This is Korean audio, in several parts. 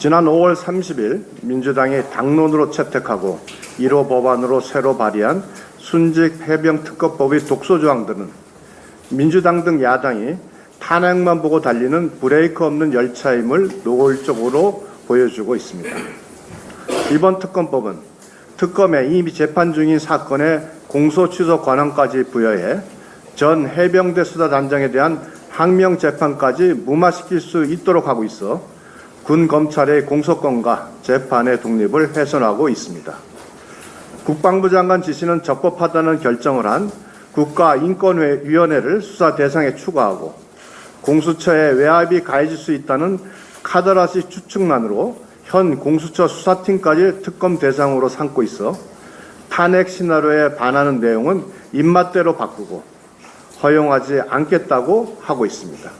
지난 5월 30일 민주당이 당론으로 채택하고 1호 법안으로 새로 발의한 순직 해병 특검법의 독소조항들은 민주당 등 야당이 탄핵만 보고 달리는 브레이크 없는 열차임을 노골적으로 보여주고 있습니다. 이번 특검법은 특검에 이미 재판 중인 사건의 공소 취소 권한까지 부여해 전 해병대 수사단장에 대한 항명 재판까지 무마시킬 수 있도록 하고 있어 군 검찰의 공소권과 재판의 독립을 훼손하고 있습니다. 국방부 장관 지시는 적법하다는 결정을 한 국가인권위원회를 수사 대상에 추가하고 공수처에 외압이 가해질 수 있다는 카더라시 추측만으로 현 공수처 수사팀까지 특검 대상으로 삼고 있어 탄핵 시나리오에 반하는 내용은 입맛대로 바꾸고 허용하지 않겠다고 하고 있습니다.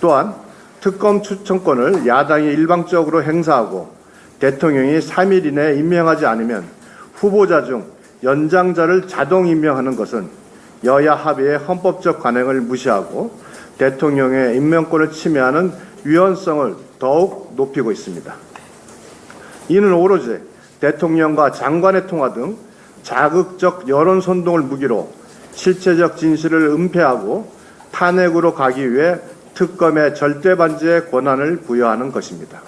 또한 특검 추천권을 야당이 일방적으로 행사하고 대통령이 3일 이내에 임명하지 않으면 후보자 중 연장자를 자동 임명하는 것은 여야 합의의 헌법적 관행을 무시하고 대통령의 임명권을 침해하는 위헌성을 더욱 높이고 있습니다. 이는 오로지 대통령과 장관의 통화 등 자극적 여론 선동을 무기로 실체적 진실을 은폐하고 탄핵으로 가기 위해 특검의 절대 반지의 권한을 부여하는 것입니다.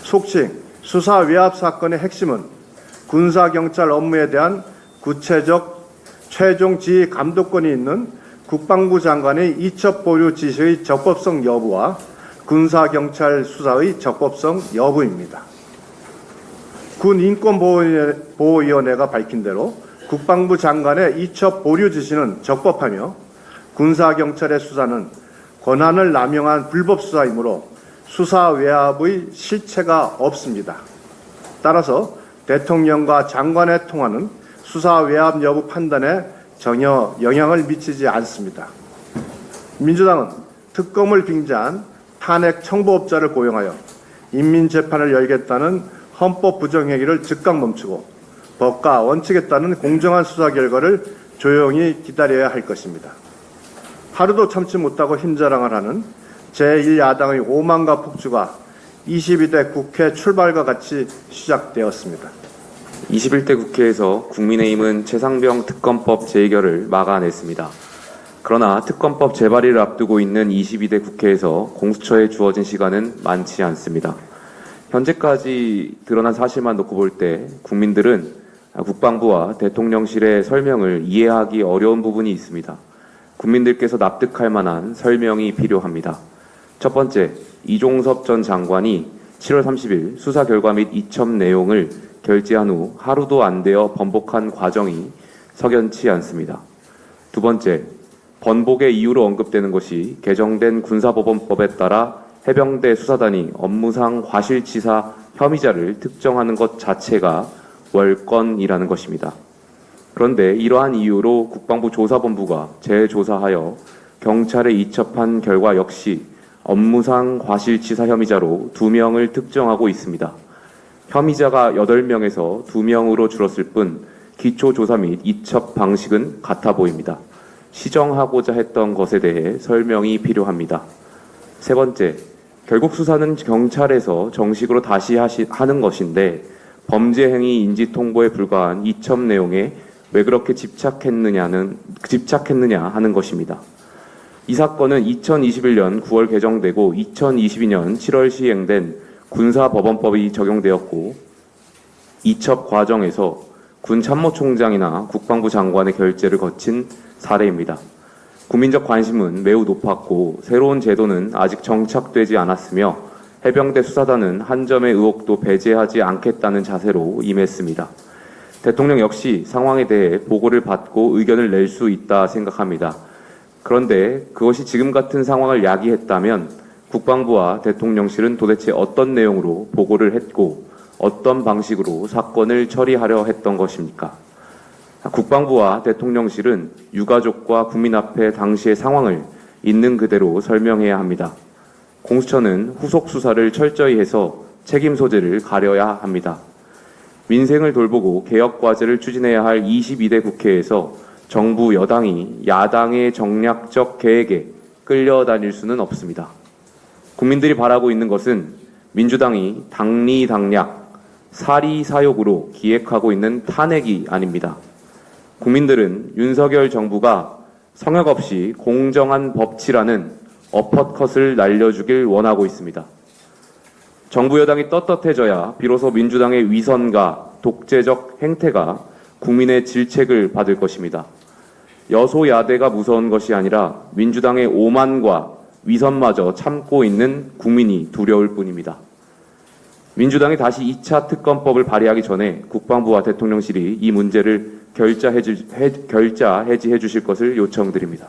속칭 수사 외압 사건의 핵심은 군사경찰 업무에 대한 구체적 최종 지휘 감독권이 있는 국방부 장관의 이첩 보류 지시의 적법성 여부와 군사경찰 수사의 적법성 여부입니다. 군인권보호위원회가 밝힌 대로 국방부 장관의 이첩 보류 지시는 적법하며 군사경찰의 수사는 권한을 남용한 불법 수사이므로 수사 외압의 실체가 없습니다. 따라서 대통령과 장관의 통화는 수사 외압 여부 판단에 전혀 영향을 미치지 않습니다. 민주당은 특검을 빙자한 탄핵 청부업자를 고용하여 인민재판을 열겠다는 헌법 부정행위를 즉각 멈추고 법과 원칙에 따른 공정한 수사 결과를 조용히 기다려야 할 것입니다. 하루도 참지 못하고 힘자랑을 하는 제1야당의 오만과 폭주가 22대 국회 출발과 같이 시작되었습니다. 21대 국회에서 국민의힘은 최상병 특검법 재의결을 막아냈습니다. 그러나 특검법 재발의를 앞두고 있는 22대 국회에서 공수처에 주어진 시간은 많지 않습니다. 현재까지 드러난 사실만 놓고 볼 때 국민들은 국방부와 대통령실의 설명을 이해하기 어려운 부분이 있습니다. 국민들께서 납득할 만한 설명이 필요합니다. 첫 번째, 이종섭 전 장관이 7월 30일 수사 결과 및 이첩 내용을 결재한 후 하루도 안 되어 번복한 과정이 석연치 않습니다. 두 번째, 번복의 이유로 언급되는 것이 개정된 군사법원법에 따라 해병대 수사단이 업무상 과실치사 혐의자를 특정하는 것 자체가 월권이라는 것입니다. 그런데 이러한 이유로 국방부 조사본부가 재조사하여 경찰에 이첩한 결과 역시 업무상 과실치사 혐의자로 2명을 특정하고 있습니다. 혐의자가 8명에서 2명으로 줄었을 뿐 기초조사 및 이첩 방식은 같아 보입니다. 시정하고자 했던 것에 대해 설명이 필요합니다. 세 번째, 결국 수사는 경찰에서 정식으로 다시 하는 것인데 범죄 행위 인지 통보에 불과한 이첩 내용에 왜 그렇게 집착했느냐 하는 것입니다. 이 사건은 2021년 9월 개정되고 2022년 7월 시행된 군사법원법이 적용되었고 이첩 과정에서 군 참모총장이나 국방부 장관의 결재를 거친 사례입니다. 국민적 관심은 매우 높았고 새로운 제도는 아직 정착되지 않았으며 해병대 수사단은 한 점의 의혹도 배제하지 않겠다는 자세로 임했습니다. 대통령 역시 상황에 대해 보고를 받고 의견을 낼 수 있다 생각합니다. 그런데 그것이 지금 같은 상황을 야기했다면 국방부와 대통령실은 도대체 어떤 내용으로 보고를 했고 어떤 방식으로 사건을 처리하려 했던 것입니까? 국방부와 대통령실은 유가족과 국민 앞에 당시의 상황을 있는 그대로 설명해야 합니다. 공수처는 후속 수사를 철저히 해서 책임 소재를 가려야 합니다. 민생을 돌보고 개혁 과제를 추진해야 할 22대 국회에서 정부 여당이 야당의 정략적 계획에 끌려다닐 수는 없습니다. 국민들이 바라고 있는 것은 민주당이 당리당략, 사리사욕으로 기획하고 있는 탄핵이 아닙니다. 국민들은 윤석열 정부가 성역 없이 공정한 법치라는 어퍼컷을 날려주길 원하고 있습니다. 정부 여당이 떳떳해져야 비로소 민주당의 위선과 독재적 행태가 국민의 질책을 받을 것입니다. 여소야대가 무서운 것이 아니라 민주당의 오만과 위선마저 참고 있는 국민이 두려울 뿐입니다. 민주당이 다시 2차 특검법을 발의하기 전에 국방부와 대통령실이 이 문제를 결자 해지해 주실 것을 요청드립니다.